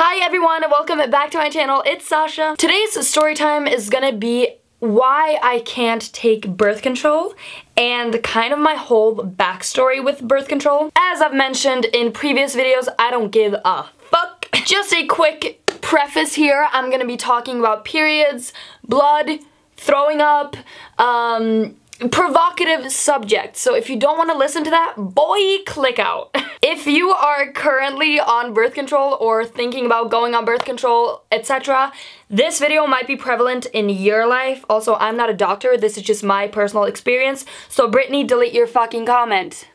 Hi everyone, and welcome back to my channel. It's Sasha. Today's story time is gonna be why I can't take birth control and kind of my whole backstory with birth control. As I've mentioned in previous videos, I don't give a fuck. Just a quick preface here, I'm gonna be talking about periods, blood, throwing up, provocative subjects. So if you don't want to listen to that, boy, click out. If you are currently on birth control or thinking about going on birth control, etc., this video might be prevalent in your life. Also, I'm not a doctor. This is just my personal experience. So Brittany, delete your fucking comment.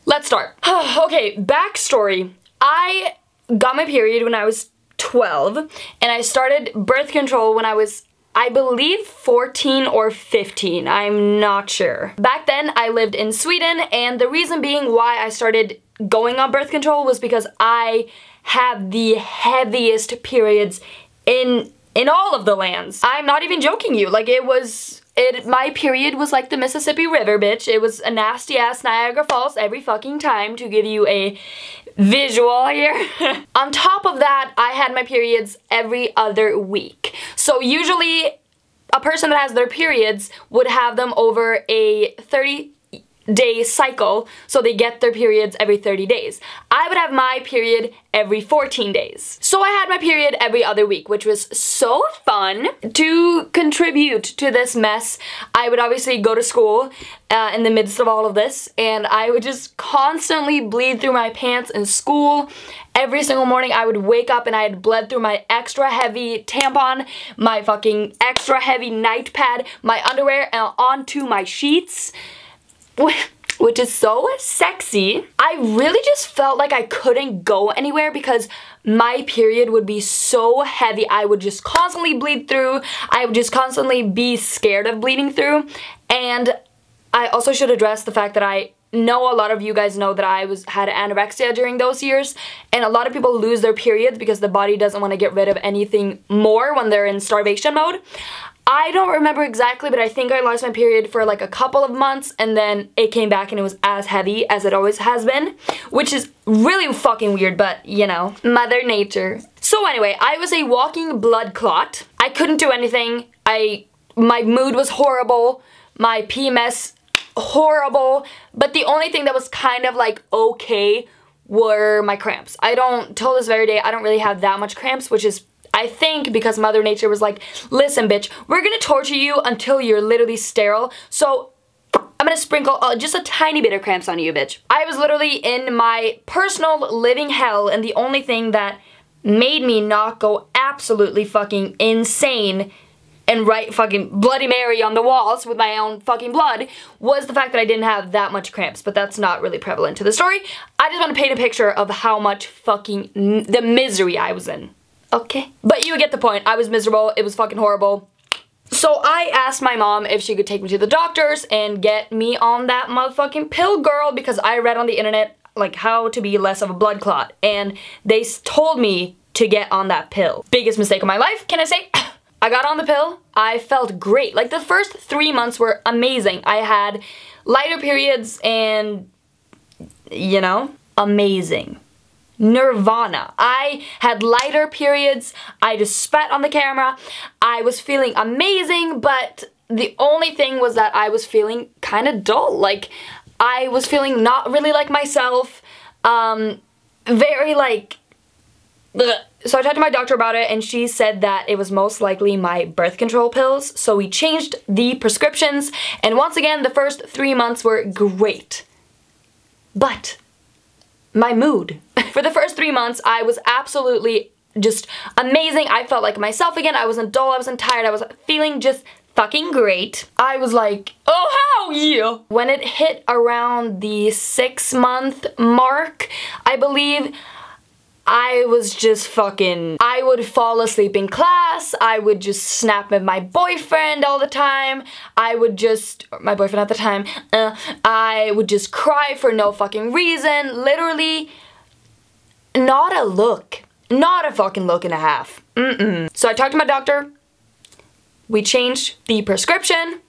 Let's start. Okay, backstory. I got my period when I was 12, and I started birth control when I was, I believe, 14 or 15, I'm not sure. Back then, I lived in Sweden, and the reason being why I started going on birth control was because I had the heaviest periods in all of the lands. I'm not even joking you, like my period was like the Mississippi River, bitch. It was a nasty ass Niagara Falls every fucking time, to give you a visual here. On top of that, I had my periods every other week. So usually a person that has their periods would have them over a 30-day cycle, so they get their periods every 30 days. I would have my period every 14 days. So I had my period every other week, which was so fun. To contribute to this mess, I would obviously go to school in the midst of all of this, and I would just constantly bleed through my pants in school. Every single morning I would wake up and I had bled through my extra heavy tampon, my fucking extra heavy night pad, my underwear, and onto my sheets, which is so sexy. I really just felt like I couldn't go anywhere because my period would be so heavy. I would just constantly bleed through. I would just constantly be scared of bleeding through. And I also should address the fact that I know a lot of you guys know that I had anorexia during those years, and a lot of people lose their periods because the body doesn't want to get rid of anything more when they're in starvation mode. I don't remember exactly, but I think I lost my period for like a couple of months, and then it came back and it was as heavy as it always has been, which is really fucking weird, but you know, Mother Nature. So anyway, I was a walking blood clot. I couldn't do anything. My mood was horrible. My PMS horrible, but the only thing that was kind of like okay were my cramps. Till this very day, I don't really have that much cramps, which is, I think, because Mother Nature was like, listen bitch, we're gonna torture you until you're literally sterile, so I'm gonna sprinkle just a tiny bit of cramps on you, bitch. I was literally in my personal living hell, and the only thing that made me not go absolutely fucking insane and write fucking Bloody Mary on the walls with my own fucking blood was the fact that I didn't have that much cramps, but that's not really prevalent to the story. I just want to paint a picture of how much fucking the misery I was in. Okay? But you get the point. I was miserable. It was fucking horrible. So I asked my mom if she could take me to the doctors and get me on that motherfucking pill, girl, because I read on the internet like how to be less of a blood clot, and they told me to get on that pill. Biggest mistake of my life, can I say? I got on the pill. I felt great. Like the first 3 months were amazing. I had lighter periods and, you know, amazing. Nirvana. I had lighter periods. I just spat on the camera. I was feeling amazing, but the only thing was that I was feeling kind of dull. Like I was feeling not really like myself. Very like, bleh. So I talked to my doctor about it, and she said that it was most likely my birth control pills. So we changed the prescriptions, and once again, the first 3 months were great. But my mood. For the first 3 months, I was absolutely just amazing. I felt like myself again. I wasn't dull, I wasn't tired, I was feeling just fucking great. I was like, oh hell yeah! When it hit around the 6-month mark, I believe, I was just fucking, I would fall asleep in class, I would just snap at my boyfriend all the time, my boyfriend at the time, I would just cry for no fucking reason, literally, not a fucking look and a half, So I talked to my doctor, we changed the prescription,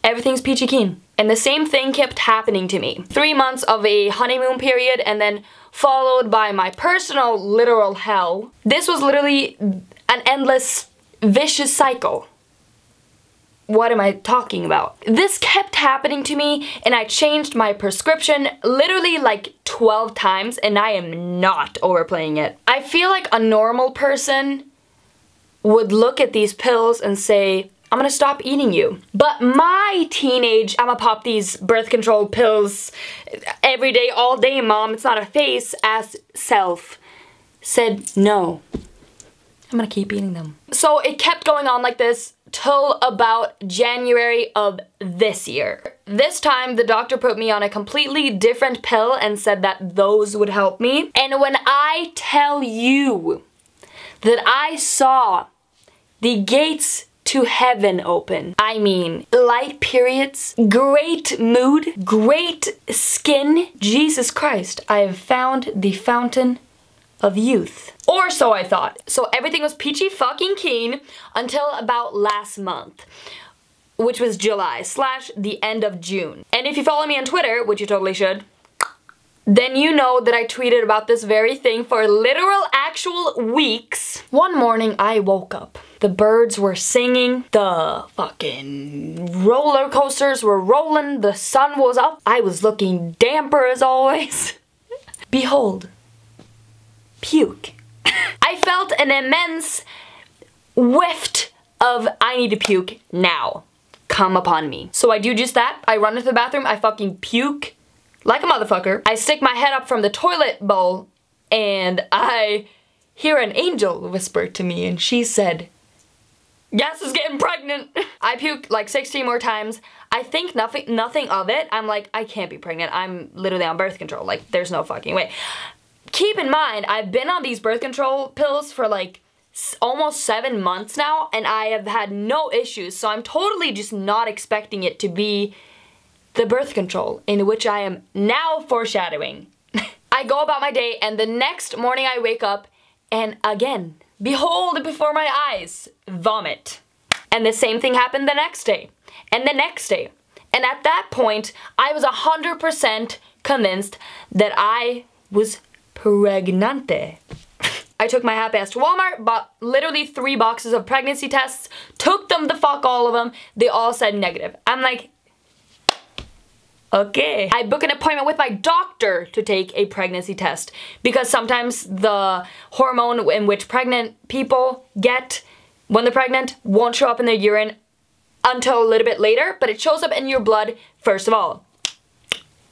everything's peachy keen. And the same thing kept happening to me. 3 months of a honeymoon period and then followed by my personal literal hell. This was literally an endless vicious cycle. What am I talking about? This kept happening to me and I changed my prescription literally like 12 times and I am not overplaying it. I feel like a normal person would look at these pills and say, I'm gonna stop eating you. But my teenage, I'm gonna pop these birth control pills every day, all day, mom, it's not a phase, ass self said no. I'm gonna keep eating them. So it kept going on like this till about January of this year. This time the doctor put me on a completely different pill and said that those would help me. And when I tell you that I saw the gates to heaven open, I mean light periods, great mood, great skin, Jesus Christ, I have found the fountain of youth. Or so I thought. So everything was peachy fucking keen until about last month, which was July / the end of June. And if you follow me on Twitter, which you totally should, then you know that I tweeted about this very thing for literal actual weeks. One morning I woke up. The birds were singing, the fucking roller coasters were rolling, the sun was up, I was looking damper as always. Behold, puke. I felt an immense whiff of I need to puke now come upon me. So I do just that. I run into the bathroom, I fucking puke like a motherfucker. I stick my head up from the toilet bowl and I hear an angel whisper to me and she said, "Yes, is getting pregnant." I puked like 16 more times. I think nothing of it. I'm like, I can't be pregnant. I'm literally on birth control. Like, there's no fucking way. Keep in mind, I've been on these birth control pills for like almost 7 months now, and I have had no issues, so I'm totally just not expecting it to be the birth control, in which I am now foreshadowing. I go about my day, and the next morning I wake up, and again, behold before my eyes, vomit. And the same thing happened the next day, and the next day. And at that point, I was 100% convinced that I was pregnante. I took my happy ass to Walmart, bought literally 3 boxes of pregnancy tests, took them the fuck all of them, they all said negative. I'm like, okay. I book an appointment with my doctor to take a pregnancy test because sometimes the hormone in which pregnant people get when they're pregnant won't show up in their urine until a little bit later, but it shows up in your blood first of all.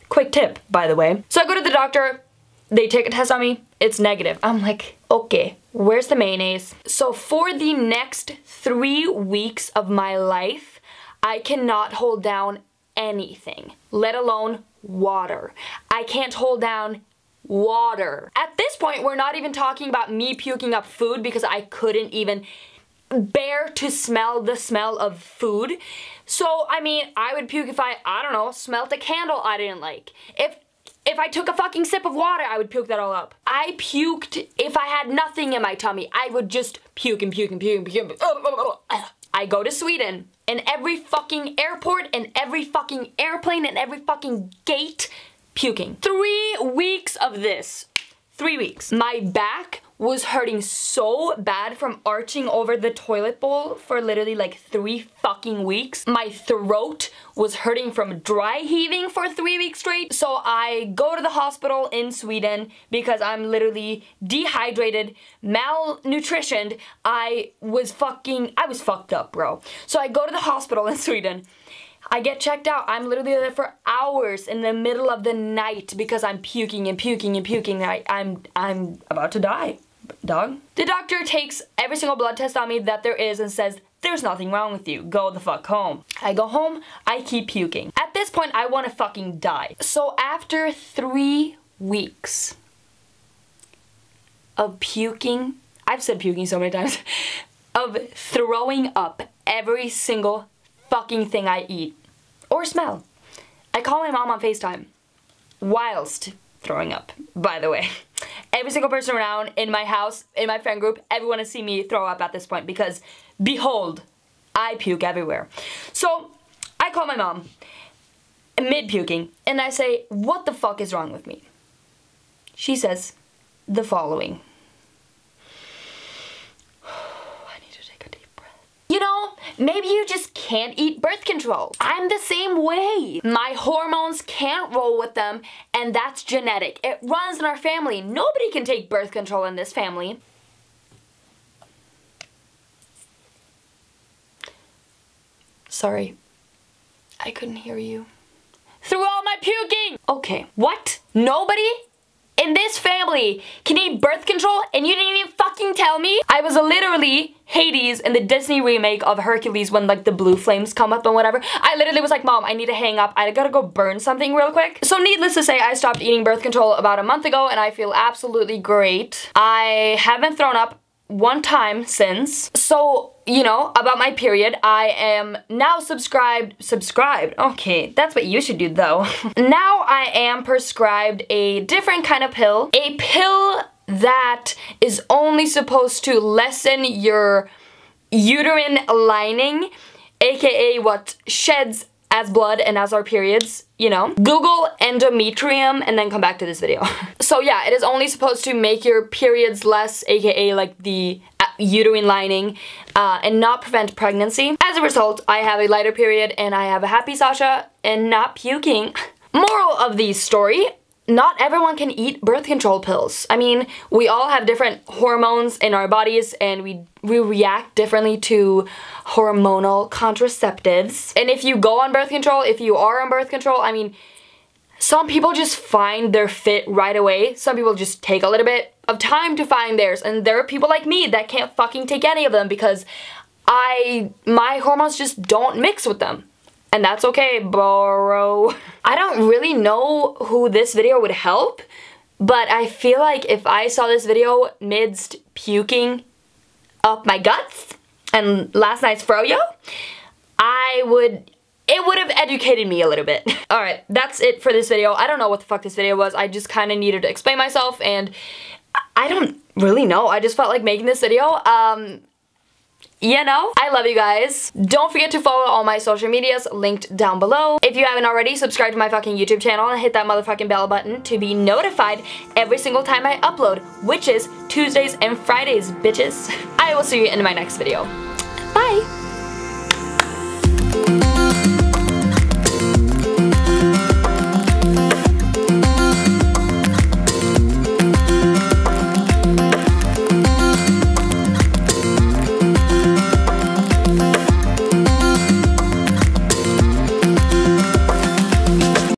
Quick tip, by the way. So I go to the doctor, they take a test on me, it's negative. I'm like, okay, where's the mayonnaise? So for the next 3 weeks of my life, I cannot hold down anything, let alone water. I can't hold down water. At this point, we're not even talking about me puking up food because I couldn't even bear to smell the smell of food. So, I mean, I would puke if I don't know, smelt a candle I didn't like. If I took a fucking sip of water, I would puke that all up. I puked if I had nothing in my tummy. I would just puke and puke and puke and puke. I go to Sweden, and every fucking airport and every fucking airplane and every fucking gate, puking. 3 weeks of this. 3 weeks. My back was hurting so bad from arching over the toilet bowl for literally like 3 fucking weeks. My throat was hurting from dry heaving for 3 weeks straight. So I go to the hospital in Sweden because I'm literally dehydrated, malnutritioned. I was fucked up, bro. So I go to the hospital in Sweden. I get checked out. I'm literally there for hours in the middle of the night because I'm puking and puking and puking. I'm about to die, dog. The doctor takes every single blood test on me that there is and says, there's nothing wrong with you. Go the fuck home. I go home, I keep puking. At this point, I want to fucking die. So after 3 weeks of puking, I've said puking so many times, of throwing up every single fucking thing I eat or smell. I call my mom on FaceTime whilst throwing up, by the way. Every single person around in my house, in my friend group, everyone has seen me throw up at this point because, behold, I puke everywhere. So I call my mom mid-puking, and I say, what the fuck is wrong with me? She says the following. I need to take a deep breath. You know, maybe you just can't eat birth control. I'm the same way. My hormones can't roll with them, and that's genetic. It runs in our family. Nobody can take birth control in this family. Sorry, I couldn't hear you. Through all my puking! Okay, what? Nobody in this family can eat birth control and you didn't even fucking tell me? I was literally Hades in the Disney remake of Hercules when like the blue flames come up and whatever. I literally was like, Mom, I need to hang up. I gotta go burn something real quick. So needless to say, I stopped eating birth control about a month ago and I feel absolutely great. I haven't thrown up one time since. So, you know, about my period, I am now subscribed, okay, that's what you should do though. Now I am prescribed a different kind of pill, a pill that is only supposed to lessen your uterine lining, aka what sheds as blood and as our periods, you know. Google endometrium and then come back to this video. So yeah, it is only supposed to make your periods less, aka like the uterine lining, and not prevent pregnancy. As a result, I have a lighter period and I have a happy Sasha and not puking. Moral of the story, not everyone can eat birth control pills. I mean, we all have different hormones in our bodies and we react differently to hormonal contraceptives. And if you go on birth control, if you are on birth control, I mean, some people just find their fit right away. Some people just take a little bit of time to find theirs. And there are people like me that can't fucking take any of them because my hormones just don't mix with them. And that's okay, bro. I don't really know who this video would help, but I feel like if I saw this video midst puking up my guts and last night's froyo, it would have educated me a little bit. Alright, that's it for this video. I don't know what the fuck this video was. I just kind of needed to explain myself and I don't really know. I just felt like making this video. You know, I love you guys. Don't forget to follow all my social medias linked down below. If you haven't already, subscribe to my fucking YouTube channel and hit that motherfucking bell button to be notified every single time I upload, which is Tuesdays and Fridays, bitches. I will see you in my next video.